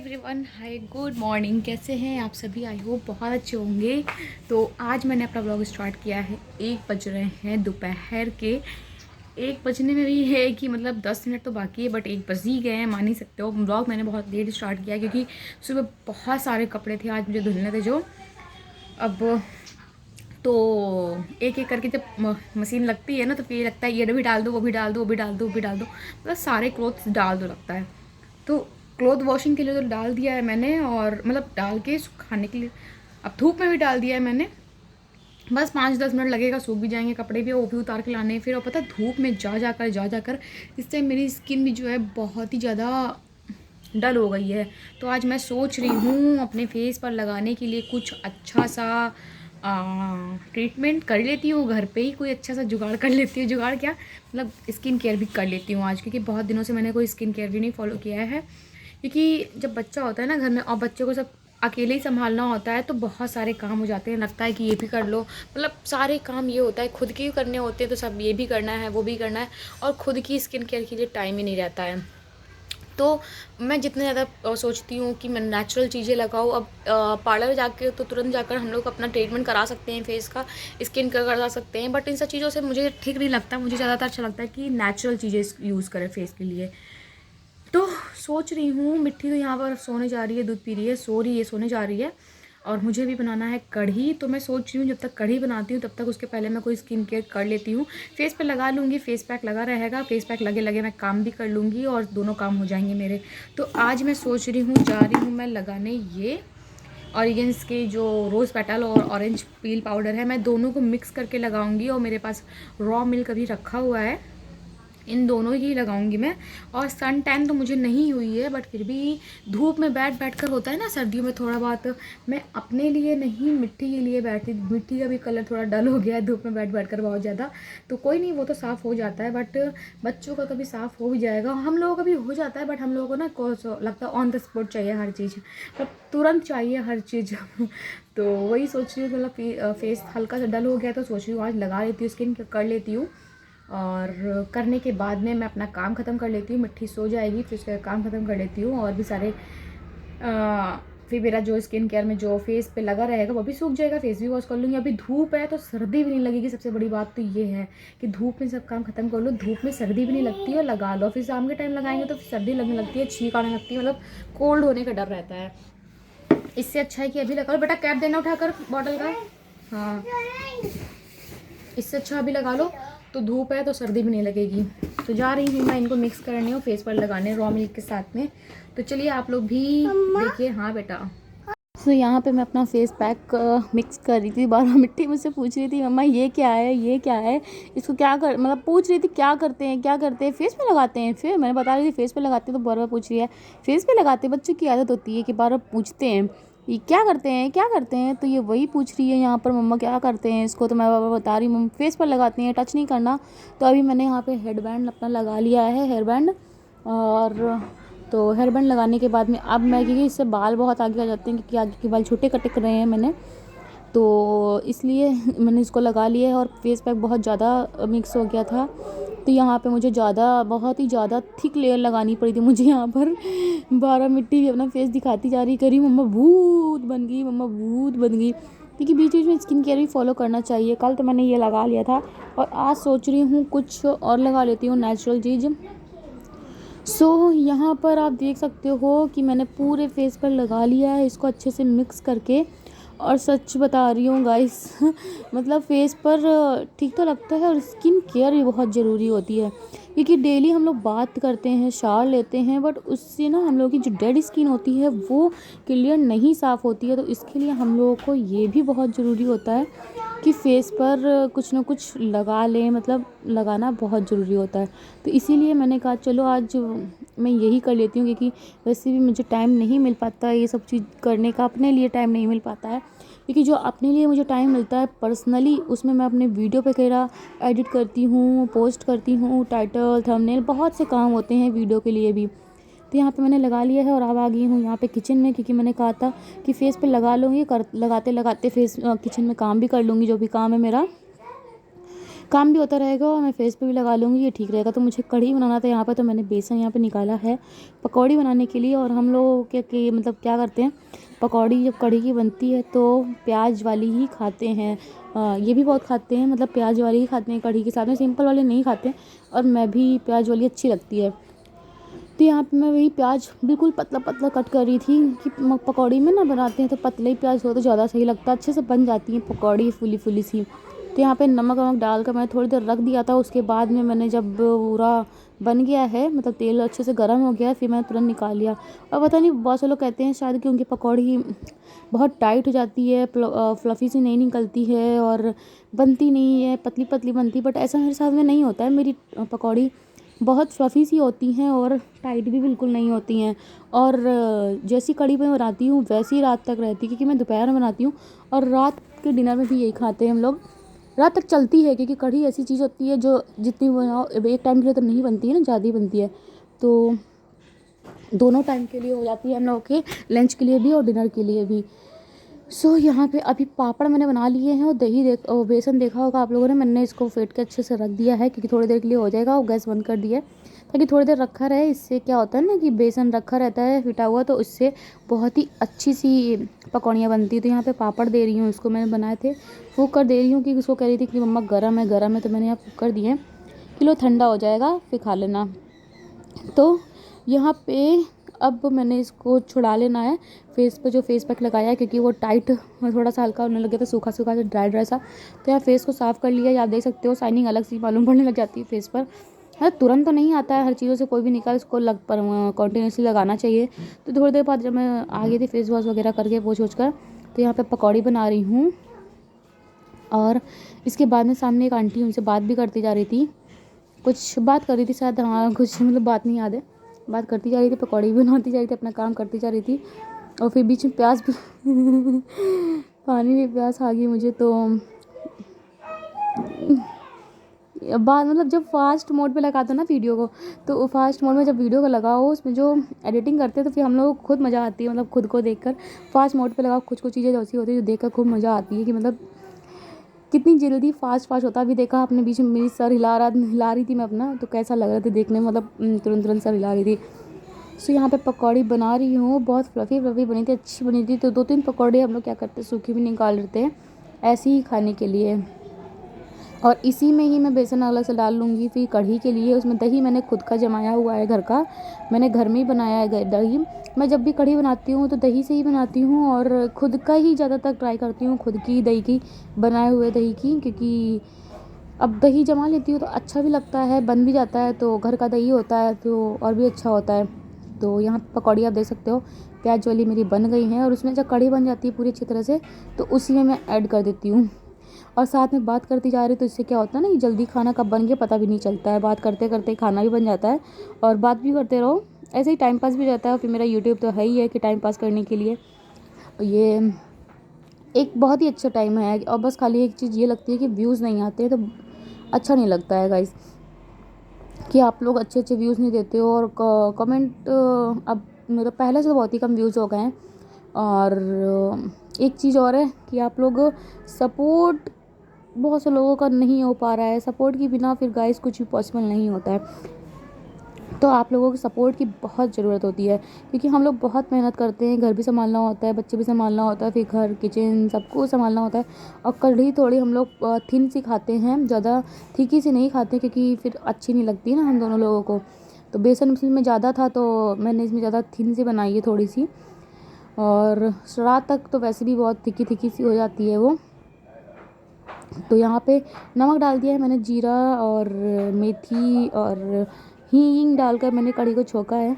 Everyone, हाय, good morning. कैसे हैं आप सभी? आई होप बहुत अच्छे होंगे। तो आज मैंने अपना ब्लॉग स्टार्ट किया है। 1 बज रहे हैं दोपहर के। 1 बजने में भी है कि मतलब 10 मिनट तो बाकी है, बट 1 बज ही गए हैं, मान ही सकते हो। ब्लॉग मैंने बहुत लेट स्टार्ट किया क्योंकि सुबह बहुत सारे कपड़े थे आज मुझे धुलने थे जो। अब तो एक एक करके जब मशीन लगती है ना तो फिर ये लगता है ये भी डाल दो, वो भी डाल दो, वो भी डाल दो, वो भी डाल दो, मतलब सारे क्लोथ्स डाल दो लगता है। तो क्लोथ वॉशिंग के लिए तो डाल दिया है मैंने, और मतलब डाल के सुखाने के लिए अब धूप में भी डाल दिया है मैंने। बस 5-10 मिनट लगेगा, सूख भी जाएंगे कपड़े भी, वो भी उतार के लाने फिर। और पता है धूप में जा जाकर इस टाइम मेरी स्किन भी जो है बहुत ही ज़्यादा डल हो गई है। तो आज मैं सोच रही हूँ अपने फेस पर लगाने के लिए कुछ अच्छा सा ट्रीटमेंट कर लेती हूँ घर पे ही, कोई अच्छा सा जुगाड़ कर लेती हूँ। जुगाड़ क्या, मतलब स्किन केयर भी कर लेती हूँ आज, क्योंकि बहुत दिनों से मैंने कोई स्किन केयर भी नहीं फॉलो किया है। क्योंकि जब बच्चा होता है ना घर में और बच्चे को सब अकेले ही संभालना होता है तो बहुत सारे काम हो जाते हैं। लगता है कि ये भी कर लो, मतलब सारे काम ये होता है खुद के ही करने होते हैं, तो सब ये भी करना है, वो भी करना है, और खुद की स्किन केयर के लिए टाइम ही नहीं रहता है। तो मैं जितने ज़्यादा सोचती हूँ कि मैं नेचुरल चीज़ें लगाऊँ। अब पार्लर जाके तो तुरंत जाकर हम लोग अपना ट्रीटमेंट करा सकते हैं, फेस का स्किन का करा सकते हैं, बट इन सब चीज़ों से मुझे ठीक नहीं लगता। मुझे ज़्यादातर अच्छा लगता है कि नेचुरल चीज़ें यूज़ करें फेस के लिए। तो सोच रही हूँ, मिट्टी तो यहाँ पर सोने जा रही है, दूध पी रही है, सो रही है, सोने जा रही है, और मुझे भी बनाना है कढ़ी। तो मैं सोच रही हूँ जब तक कढ़ी बनाती हूँ तब तक उसके पहले मैं कोई स्किन केयर कर लेती हूँ। फेस पे लगा लूँगी, फेस पैक लगा रहेगा, फेस पैक लगे लगे मैं काम भी कर लूँगी और दोनों काम हो जाएंगे मेरे। तो आज मैं सोच रही हूँ, जा रही हूँ मैं लगाने ये ऑरिगेंस के जो रोज़ पेटल और ऑरेंज पील पाउडर है, मैं दोनों को मिक्स करके लगाऊंगी। और मेरे पास रॉ मिल्क अभी रखा हुआ है, इन दोनों ही लगाऊंगी मैं। और सन टैन तो मुझे नहीं हुई है, बट फिर भी धूप में बैठ कर होता है ना सर्दियों में थोड़ा बहुत, मैं अपने लिए नहीं मिट्टी के लिए बैठती। मिट्टी का भी कलर थोड़ा डल हो गया है धूप में बैठ कर बहुत ज़्यादा। तो कोई नहीं, वो तो साफ़ हो जाता है, बट बच्चों का कभी साफ़ हो भी जाएगा, हम लोगों का भी हो जाता है, बट हम लोगों को ना लगता है ऑन द स्पॉट चाहिए हर चीज़, मतलब तुरंत चाहिए हर चीज़। तो वही सोच रही हूँ, मतलब फेस हल्का सा डल हो गया तो सोच रही हूँ आज लगा लेती हूँ, स्किन कर लेती हूँ। और करने के बाद में मैं अपना काम ख़त्म कर लेती हूँ, मिट्टी सो जाएगी, फिर उसका काम ख़त्म कर लेती हूँ, और भी सारे फिर मेरा जो स्किन केयर में जो फेस पे लगा रहेगा वो भी सूख जाएगा, फेस भी वॉश कर लूँगी। अभी धूप है तो सर्दी भी नहीं लगेगी। सबसे बड़ी बात तो ये है कि धूप में सब काम ख़त्म कर लो, धूप में सर्दी भी नहीं लगती है, और लगा लो। फिर शाम के टाइम लगाएंगे तो फिर सर्दी लगने लगती है, छींक आने लगती है, मतलब कोल्ड होने का डर रहता है। इससे अच्छा है कि अभी लगा लो। बेटा कैप देना उठाकर बॉटल का, हाँ, इससे अच्छा अभी लगा लो, तो धूप है तो सर्दी भी नहीं लगेगी। तो जा रही हूँ मैं इनको मिक्स करने और फेस पर लगाने रॉ मिल्क के साथ में। तो चलिए आप लोग भी देखिए। हाँ बेटा। तो यहाँ पे मैं अपना फेस पैक मिक्स कर रही थी। बार बार मिट्टी मुझसे पूछ रही थी, मम्मा ये क्या है, ये क्या है, इसको क्या कर, मतलब पूछ रही थी क्या करते हैं, क्या करते हैं, फेस पे लगाते हैं। फिर मैंने बता रही थी फेस पे लगाते हैं, तो बार बार पूछ रही है फेस पे लगाते हैं। बच्चों की आदत होती है कि बार बार पूछते हैं ये क्या करते हैं, क्या करते हैं। तो ये वही पूछ रही है यहाँ पर, मम्मा क्या करते हैं इसको। तो मैं बार बार बता रही हूँ फेस पर लगाते हैं, टच नहीं करना। तो अभी मैंने यहाँ पे हेड बैंड अपना लगा लिया है, हेयर बैंड। और तो हेयर बैंड लगाने के बाद में अब मैं, क्योंकि इससे बाल बहुत आगे आ जाते हैं, क्योंकि आगे के बाल छोटे कटक रहे हैं मैंने, तो इसलिए मैंने इसको लगा लिया है। और फेस पैक बहुत ज़्यादा मिक्स हो गया था, तो यहाँ पे मुझे बहुत ही ज़्यादा थिक लेयर लगानी पड़ी थी मुझे यहाँ पर। 12 मिट्टी भी अपना फेस दिखाती जा रही, करी मम्मा भूत बन गई, मम्मा भूत बन गई, क्योंकि बीच बीच में स्किन केयर भी फॉलो करना चाहिए। कल तो मैंने ये लगा लिया था, और आज सोच रही हूँ कुछ और लगा लेती हूँ नेचुरल चीज़। यहाँ पर आप देख सकते हो कि मैंने पूरे फेस पर लगा लिया है इसको अच्छे से मिक्स करके। और सच बता रही हूँ गाइस, मतलब फेस पर ठीक तो लगता है, और स्किन केयर भी बहुत ज़रूरी होती है, क्योंकि डेली हम लोग बात करते हैं, शावर लेते हैं, बट उससे ना हम लोगों की जो डेड स्किन होती है वो क्लियर नहीं साफ़ होती है। तो इसके लिए हम लोगों को ये भी बहुत ज़रूरी होता है कि फेस पर कुछ ना कुछ लगा लें, मतलब लगाना बहुत ज़रूरी होता है। तो इसीलिए मैंने कहा चलो आज मैं यही कर लेती हूँ, क्योंकि वैसे भी मुझे टाइम नहीं मिल पाता है ये सब चीज़ करने का, अपने लिए टाइम नहीं मिल पाता है। क्योंकि जो अपने लिए मुझे टाइम मिलता है पर्सनली, उसमें मैं अपने वीडियो वगैरह एडिट करती हूँ, पोस्ट करती हूँ, टाइटल, थंबनेल, बहुत से काम होते हैं वीडियो के लिए भी। तो यहाँ पे मैंने लगा लिया है, और अब आ गई हूँ यहाँ पे किचन में, क्योंकि मैंने कहा था कि फेस पे लगा लूँगी, लगाते लगाते फेस किचन में काम भी कर लूँगी जो भी काम है मेरा। काम भी होता रहेगा और मैं फेस पे भी लगा लूँगी, ये ठीक रहेगा। तो मुझे कढ़ी बनाना था यहाँ पर, तो मैंने बेसन यहाँ पे निकाला है पकौड़ी बनाने के लिए। और हम लोग मतलब क्या करते हैं, पकौड़ी जब कढ़ी की बनती है तो प्याज वाली ही खाते हैं। ये भी बहुत खाते हैं, मतलब प्याज वाली ही खाते हैं कढ़ी के साथ में, सिंपल वाले नहीं खाते। और मैं भी प्याज वाली अच्छी लगती है। तो यहाँ पे मैं वही प्याज बिल्कुल पतला पतला कट कर रही थी कि पकौड़ी में ना बनाते हैं तो पतले ही प्याज हो तो ज़्यादा सही लगता है, अच्छे से बन जाती है पकौड़ी फुली फुली सी। तो यहाँ पे नमक वमक डालकर मैंने थोड़ी देर रख दिया था। उसके बाद में मैंने जब पूरा बन गया है, मतलब तेल अच्छे से गर्म हो गया, फिर मैंने तुरंत निकाल लिया। और पता नहीं बहुत से लोग कहते हैं शायद कि उनकी पकौड़ी बहुत टाइट हो जाती है, फ्लफ़ी सी नहीं निकलती है और बनती नहीं है, पतली पतली बनती। बट ऐसा मेरे साथ में नहीं होता है, मेरी पकौड़ी बहुत फ्लफ़ी सी होती हैं और टाइट भी बिल्कुल नहीं होती हैं। और जैसी कढ़ी मैं बनाती हूँ वैसी रात तक रहती है, क्योंकि मैं दोपहर में बनाती हूँ और रात के डिनर में भी यही खाते हैं हम लोग। रात तक चलती है, क्योंकि कढ़ी ऐसी चीज़ होती है जो जितनी बनाओ एक टाइम के लिए तो नहीं बनती है ना, ज़्यादा ही बनती है। तो दोनों टाइम के लिए हो जाती है हम लोगों के, लंच के लिए भी और डिनर के लिए भी। यहाँ पे अभी पापड़ मैंने बना लिए हैं और बेसन देखा होगा आप लोगों ने, मैंने इसको फेंट के अच्छे से रख दिया है क्योंकि थोड़ी देर के लिए हो जाएगा। और गैस बंद कर दिया है ताकि थोड़ी देर रखा रहे। इससे क्या होता है ना कि बेसन रखा रहता है फिटा हुआ, तो इससे बहुत ही अच्छी सी पकौड़ियाँ बनती है। तो यहाँ पे पापड़ दे रही हूँ, इसको मैंने बनाए थे कुकर दे रही हूँ, कि उसको कह रही थी कि मम्मा गर्म है गर्म है, तो मैंने यहाँ कुकर दिए किलो ठंडा हो जाएगा फिर खा लेना। तो यहाँ पे अब मैंने इसको छुड़ा लेना है फेस पे, जो फेस पैक लगाया है, क्योंकि वो टाइट थोड़ा सा हल्का होने लगे तो सूखा सूखा सा ड्राई ड्राई सा। तो यहाँ फेस को साफ़ कर लिया, आप देख सकते हो शाइनिंग अलग सी मालूम पड़ने लग जाती है फेस पर। हाँ, तुरंत तो नहीं आता है हर चीज़ों से कोई भी निकाल, इसको कॉन्टीन्यूसली लगाना चाहिए। तो थोड़ी देर बाद जब मैं आ गई थी फेस वॉश वगैरह करके पोंछ वोछ कर, तो यहाँ पर पकौड़ी बना रही हूँ। और इसके बाद में सामने एक आंटी, उनसे बात भी करती जा रही थी, कुछ बात कर रही थी शायद, हाँ कुछ मतलब बात नहीं याद है, बात करती जा रही थी, पकौड़ी भी बनाती जा रही थी, अपना काम करती जा रही थी। और फिर बीच में प्याज भी पानी में प्यास आ गई मुझे। तो बाद मतलब जब फास्ट मोड पे लगाते हो ना वीडियो को, तो फास्ट मोड में जब वीडियो को लगाओ उसमें जो एडिटिंग करते हैं तो फिर हम लोग खुद मज़ा आती है, मतलब खुद को देखकर। फास्ट मोड पे लगाओ, कुछ कुछ चीज़ें ऐसी होती है जो देखकर खूब मज़ा आती है कि मतलब कितनी जल्दी फास्ट होता। अभी देखा आपने बीच में मेरी सर हिला रही थी मैं अपना, तो कैसा लग रहा था देखने में, मतलब तुरंत तुरंत सर हिला रही थी। यहाँ पे पकौड़ी बना रही हूँ, बहुत फ्लफ़ी फ्लफ़ी बनी थी, अच्छी बनी थी। तो 2-3 पकौड़े हम लोग क्या करते हैं, सूखी भी निकाल लेते हैं ऐसे ही खाने के लिए। और इसी में ही मैं बेसन अलग से डाल लूँगी। फिर कढ़ी के लिए उसमें दही मैंने खुद का जमाया हुआ है, घर का, मैंने घर में ही बनाया है दही। मैं जब भी कढ़ी बनाती हूँ तो दही से ही बनाती हूँ और खुद का ही ज़्यादातर ट्राई करती हूँ, खुद की दही की, बनाए हुए दही की, क्योंकि अब दही जमा लेती हूँ तो अच्छा भी लगता है, बन भी जाता है, तो घर का दही होता है तो और भी अच्छा होता है। तो यहाँ पकौड़ी आप देख सकते हो प्याज वाली मेरी बन गई हैं। और उसमें जब कढ़ी बन जाती है पूरी अच्छी तरह से, तो उसी में मैं ऐड कर देती हूँ। और साथ में बात करती जा रही, तो इससे क्या होता है ना, कि जल्दी खाना कब बन गया पता भी नहीं चलता है, बात करते करते खाना भी बन जाता है और बात भी करते रहो, ऐसे ही टाइम पास भी हो जाता है। फिर मेरा यूट्यूब तो है ही है कि टाइम पास करने के लिए ये एक बहुत ही अच्छा टाइम है। और बस खाली एक चीज़ ये लगती है कि व्यूज़ नहीं आते हैं तो अच्छा नहीं लगता है गाइस, कि आप लोग अच्छे अच्छे व्यूज़ नहीं देते हो। और कमेंट अब मेरा पहले से तो बहुत ही कम व्यूज़ हो गए हैं। और एक चीज़ और है कि आप लोग सपोर्ट बहुत से लोगों का नहीं हो पा रहा है, सपोर्ट के बिना फिर गाइस कुछ भी पॉसिबल नहीं होता है। तो आप लोगों की सपोर्ट की बहुत ज़रूरत होती है, क्योंकि हम लोग बहुत मेहनत करते हैं, घर भी संभालना होता है, बच्चे भी संभालना होता है, फिर घर किचन सबको संभालना होता है। और कढ़ी थोड़ी हम लोग थिन सी खाते हैं, ज़्यादा थिकी सी नहीं खाते, क्योंकि फिर अच्छी नहीं लगती ना हम दोनों लोगों को। तो बेसन इसमें ज़्यादा था तो मैंने इसमें ज़्यादा थिन सी बनाई है थोड़ी सी। और रात तक तो वैसे भी बहुत थिकी थिकी सी हो जाती है वो। तो यहाँ पे नमक डाल दिया है मैंने, जीरा और मेथी और हींग डालकर मैंने कढ़ी को छोका है।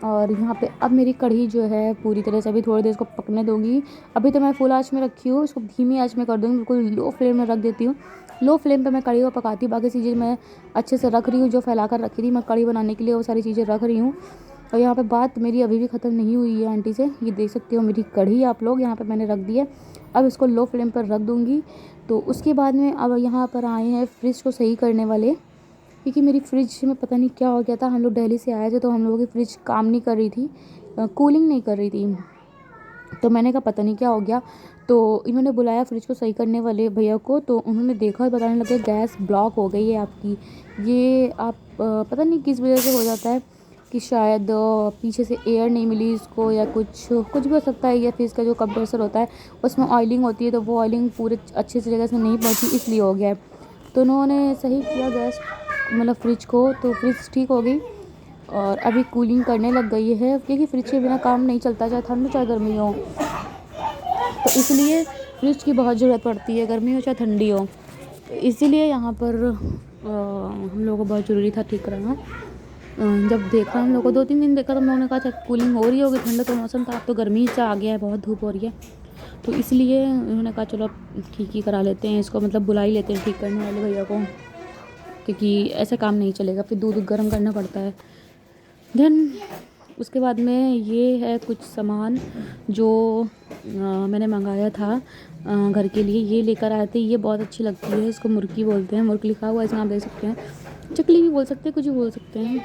और यहाँ पे अब मेरी कढ़ी जो है पूरी तरह से, अभी थोड़ी देर इसको पकने दूँगी। अभी तो मैं फुल आँच में रखी हूँ, इसको धीमी आँच में कर दूँगी, बिल्कुल लो फ्लेम में रख देती हूँ। लो फ्लेम पे मैं कढ़ी को पकाती हूँ, बाकी चीज़ें मैं अच्छे से रख रही हूँ, जो फैला कर रखी थी मैं कढ़ी बनाने के लिए वो सारी चीज़ें रख रही हूँ। और यहाँ पे बात मेरी अभी भी ख़त्म नहीं हुई है आंटी से, ये देख सकते हो मेरी कढ़ी आप लोग, यहाँ पे मैंने रख दी है। अब इसको लो फ्लेम पर रख दूँगी। तो उसके बाद में अब यहाँ पर आए हैं फ्रिज को सही करने वाले, क्योंकि मेरी फ्रिज में पता नहीं क्या हो गया था। हम लोग दिल्ली से आए थे तो हम लोगों की फ्रिज काम नहीं कर रही थी, कूलिंग नहीं कर रही थी। तो मैंने कहा पता नहीं क्या हो गया। तो इन्होंने बुलाया फ्रिज को सही करने वाले भैया को, तो उन्होंने देखा और बताने लगे गैस ब्लॉक हो गई है आपकी। ये आप पता नहीं किस वजह से हो जाता है, कि शायद पीछे से एयर नहीं मिली इसको, या कुछ कुछ भी हो सकता है, या फिर इसका जो कंप्रेसर होता है उसमें ऑयलिंग होती है, तो वो ऑयलिंग पूरे अच्छे से जगह से नहीं पहुंची, इसलिए हो गया है। तो उन्होंने सही किया गैस मतलब फ्रिज को, तो फ्रिज ठीक हो गई और अभी कूलिंग करने लग गई है, क्योंकि फ्रिज के बिना काम नहीं चलता, चाहे ठंड हो चाहे गर्मी हो। तो इसलिए फ्रिज की बहुत ज़रूरत पड़ती है, गर्मी हो चाहे ठंडी हो। तो इसीलिए यहाँ पर हम लोगों को बहुत ज़रूरी था ठीक कराना। जब देखा हम लोग को 2-3 दिन देखा, तो हम लोगों ने कहा था कूलिंग हो रही होगी, ठंडा तो मौसम था, अब तो गर्मी से आ गया है, बहुत धूप हो रही है। तो इसलिए उन्होंने कहा चलो अब ठीक ही करा लेते हैं इसको, मतलब बुला ही लेते हैं ठीक करने वाले भैया को, क्योंकि ऐसा काम नहीं चलेगा, फिर दूध गर्म करना पड़ता है। देन उसके बाद में ये है कुछ सामान जो मैंने मंगाया था घर के लिए, ये लेकर आए थे। ये बहुत अच्छी लगती है, इसको मुर्की बोलते हैं, मुर्क लिखा हुआ है इसमें, आप देख सकते हैं, चकली भी बोल सकते हैं, कुछ भी बोल सकते हैं।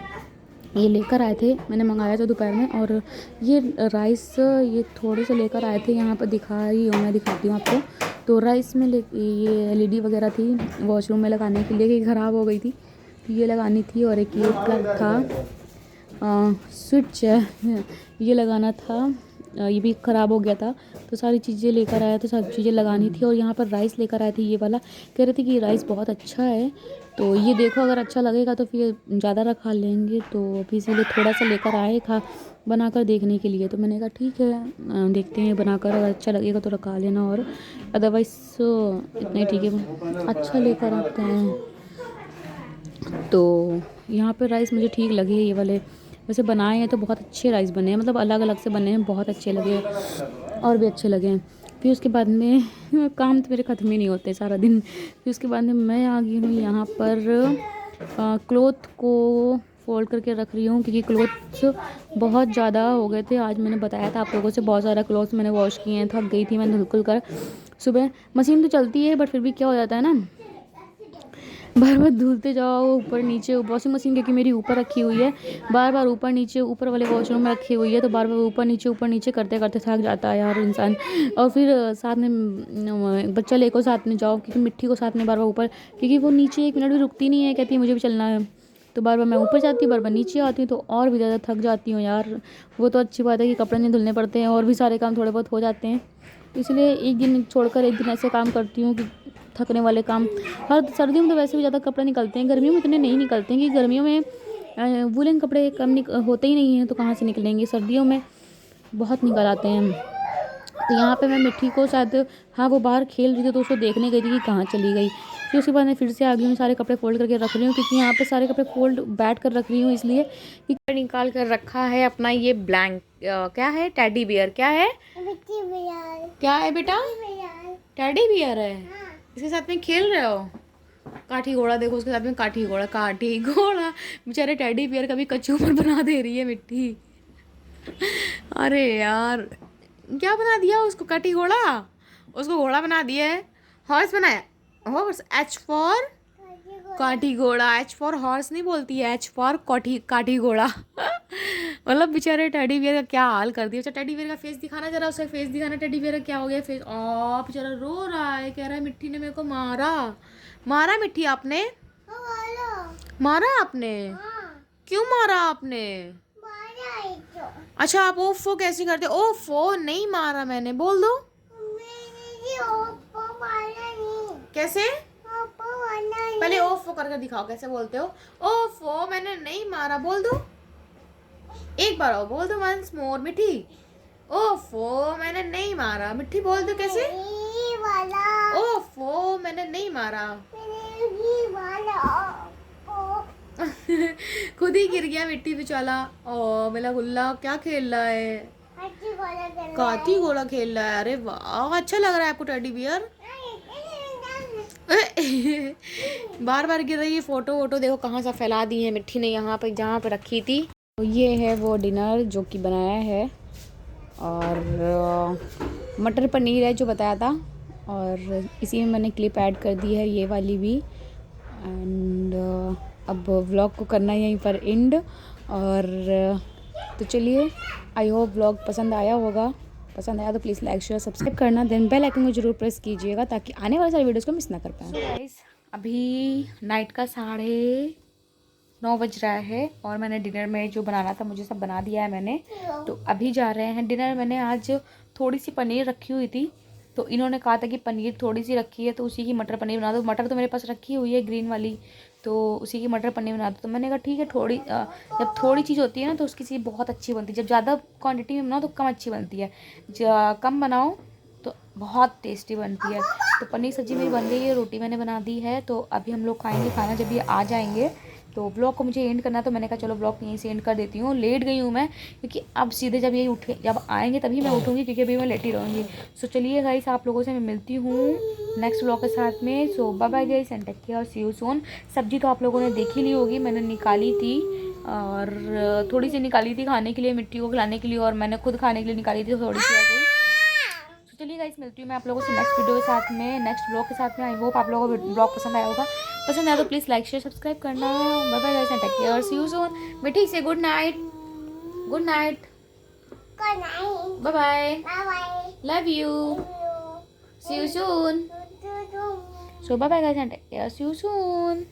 ये लेकर आए थे, मैंने मंगाया था दोपहर में। और ये राइस ये थोड़े से लेकर आए थे, यहाँ पर दिखा रही हूँ, मैं दिखाती हूँ आपको। तो राइस में ये LED वगैरह थी वॉशरूम में लगाने के लिए, कि ख़राब हो गई थी, ये लगानी थी। और एक ये प्लग था, स्विच है ये लगाना था, ये भी ख़राब हो गया था। तो सारी चीज़ें लेकर आया, तो सब चीज़ें लगानी थी। और यहाँ पर राइस लेकर आए थे, ये वाला कह रहे थे कि राइस बहुत अच्छा है, तो ये देखो अगर अच्छा लगेगा तो फिर ज़्यादा रखा लेंगे। तो अभी इसीलिए थोड़ा सा लेकर आए बनाकर देखने के लिए। तो मैंने कहा ठीक है देखते हैं बनाकर, अगर अच्छा लगेगा तो रखा लेना, और अदरवाइज़ इतने ठीक है, अच्छा लेकर आते हैं। तो यहाँ पे राइस मुझे ठीक लगे ये वाले, वैसे बनाए हैं तो बहुत अच्छे राइस बने हैं, मतलब अलग अलग से बने हैं, बहुत अच्छे लगे और भी अच्छे लगे हैं। फिर उसके बाद में काम तो मेरे ख़त्म ही नहीं होते सारा दिन। फिर उसके बाद में मैं आ गई हूँ यहाँ पर क्लॉथ को फोल्ड करके रख रही हूँ, क्योंकि क्लॉथ्स बहुत ज़्यादा हो गए थे। आज मैंने बताया था आप लोगों से, बहुत सारा क्लॉथ्स मैंने वॉश किए हैं, थक गई थी मैं धुल कर। सुबह मशीन तो चलती है, बट फिर भी क्या हो जाता है ना, बार बार धुलते जाओ ऊपर नीचे। वॉशिंग मशीन क्योंकि मेरी ऊपर रखी हुई है, बार बार ऊपर नीचे, ऊपर वाले वॉशरूम में रखी हुई है, तो बार बार ऊपर नीचे करते करते थक जाता है यार इंसान। और फिर साथ में बच्चा लेकर साथ में जाओ, क्योंकि मिट्टी को साथ में बार बार ऊपर, क्योंकि वो नीचे 1 मिनट भी रुकती नहीं है, कहती है मुझे भी चलना है। तो बार बार मैं ऊपर जाती हूँ, बार बार नीचे आती हूँ, तो और भी ज़्यादा थक जाती हूँ यार। वो तो अच्छी बात है कि कपड़े नहीं धुलने पड़ते हैं, और भी सारे काम थोड़े बहुत हो जाते हैं। इसलिए एक दिन छोड़कर एक दिन ऐसे काम करती हूँ कि थकने वाले काम। हर सर्दियों में तो वैसे भी ज़्यादा कपड़े निकलते हैं, गर्मियों में इतने नहीं निकलते हैं, कि गर्मियों में वूलन कपड़े कम होते ही नहीं हैं, तो कहाँ से निकलेंगे। सर्दियों में बहुत निकल आते हैं। तो यहाँ पे मैं मिट्टी को शायद, हाँ वो बाहर खेल रही थी तो उसको देखने गई थी कि कहाँ चली गई। फिर उसके बाद मैं फिर से आ गई हूँ, सारे कपड़े फोल्ड करके रख रही हूँ, क्योंकि यहाँ पे सारे कपड़े फोल्ड बैठ कर रख रही हूँ, इसलिए कि निकाल कर रखा है अपना ये क्या है, टेडी बियर, क्या है, क्या है बेटा, टेडी बियर है। इसके साथ में खेल रहे हो, काठी घोड़ा देखो उसके साथ में, काठी घोड़ा बेचारे टेडी बियर का भी कच्चू पर बना दे रही है मिट्टी। अरे यार क्या बना दिया उसको, काठी घोड़ा, उसको घोड़ा बना दिया है, हॉर्स बनाया। हॉर्स, H फॉर काठी घोड़ा, H फॉर हॉर्स नहीं बोलती है, H फॉर काठी घोड़ा। मतलब बेचारे टेडी बियर का क्या हाल कर दिया। अच्छा टेडी बियर का फेस दिखाना जरा, उसका फेस दिखाना, टेडी बियर का क्या हो गया फेस। बेचारा रो रहा है, कह रहा है मिट्टी ने मेरे को मारा मिट्टी आपने, मारा आपने, क्यों मारा आपने। अच्छा आप ओफो कैसे करते, ओफो नहीं मारा मैंने, बोल दो कैसे, पहले ओफो करके दिखाओ कैसे बोलते हो। ओफो मैंने नहीं मारा, बोल दो एक बार, और बोल दो वंस मोर मिट्टी। ओफो मैंने नहीं मारा, मिट्टी बोल दो कैसे, ओफो मैंने नहीं मारा। खुद ही गिर गया मिट्टी पे चला। ओ मेरा गुल्ला क्या खेल रहा है, काठी घोड़ा खेल रहा है। अरे वाह अच्छा लग रहा है आपको टेडी बियर। बार बार गिर रही है। फोटो देखो कहाँ सा फैला दी है मिट्टी ने, यहाँ पे जहाँ पे रखी थी। तो ये है वो डिनर जो कि बनाया है, और मटर पनीर है जो बताया था, और इसी में मैंने क्लिप ऐड कर दी है ये वाली भी। एंड अब व्लॉग को करना है यहीं पर एंड। और तो चलिए, आई होप व्लॉग पसंद आया होगा, पसंद आया तो प्लीज़ लाइक शेयर सब्सक्राइब करना, देन बेल आइकन को जरूर प्रेस कीजिएगा ताकि आने वाले सारे वीडियोज़ को मिस ना कर पाएँ। गाइस अभी नाइट का 9:30 बज रहा है और मैंने डिनर में जो बनाना था मुझे सब बना दिया है मैंने। तो अभी जा रहे हैं डिनर। मैंने आज थोड़ी सी पनीर रखी हुई थी, तो इन्होंने कहा था कि पनीर थोड़ी सी रखी है तो उसी की मटर पनीर बना दो। मटर तो मेरे पास रखी हुई है ग्रीन वाली, तो उसी की मटर पनीर बना दो। तो मैंने कहा ठीक है, जब थोड़ी चीज़ होती है ना तो उसकी चीज़ बहुत अच्छी बनती है। जब ज़्यादा क्वांटिटी में बनाओ तो कम अच्छी बनती है, कम बनाओ तो बहुत टेस्टी बनती है। तो पनीर सब्ज़ी मेरी बन गई है, रोटी मैंने बना दी है। तो अभी हम लोग खाएंगे खाना जब ये आ जाएंगे। तो ब्लॉग को मुझे एंड करना, तो मैंने कहा चलो ब्लॉग यहीं से एंड कर देती हूँ। लेट गई हूँ मैं, क्योंकि अब सीधे जब आएंगे तभी मैं उठूँगी, क्योंकि अभी मैं लेट ही रहूँगी। सो चलिए गाइस, आप लोगों से मैं मिलती हूँ नेक्स्ट ब्लॉग के साथ में। So bye bye guys and take care और सी यू सून। सब्जी तो आप लोगों ने देख ही ली होगी, मैंने निकाली थी और थोड़ी सी निकाली थी खाने के लिए, मिट्टी को खिलाने के लिए, और मैंने खुद खाने के लिए निकाली थी थोड़ी सी ऐसे ही। चलिए गाइस, मिलती हूँ मैं आप लोगों से नेक्स्ट वीडियो के साथ में, नेक्स्ट ब्लॉग के साथ में। आई होप आप लोगों को ब्लॉग पसंद आया होगा। पसंद आया तो प्लीज़ लाइक शेयर सब्सक्राइब करना। Bye bye guys and take care, see you soon. बेटी से good night, good night, bye bye, love you, see you soon. So bye bye guys and take care, see you soon.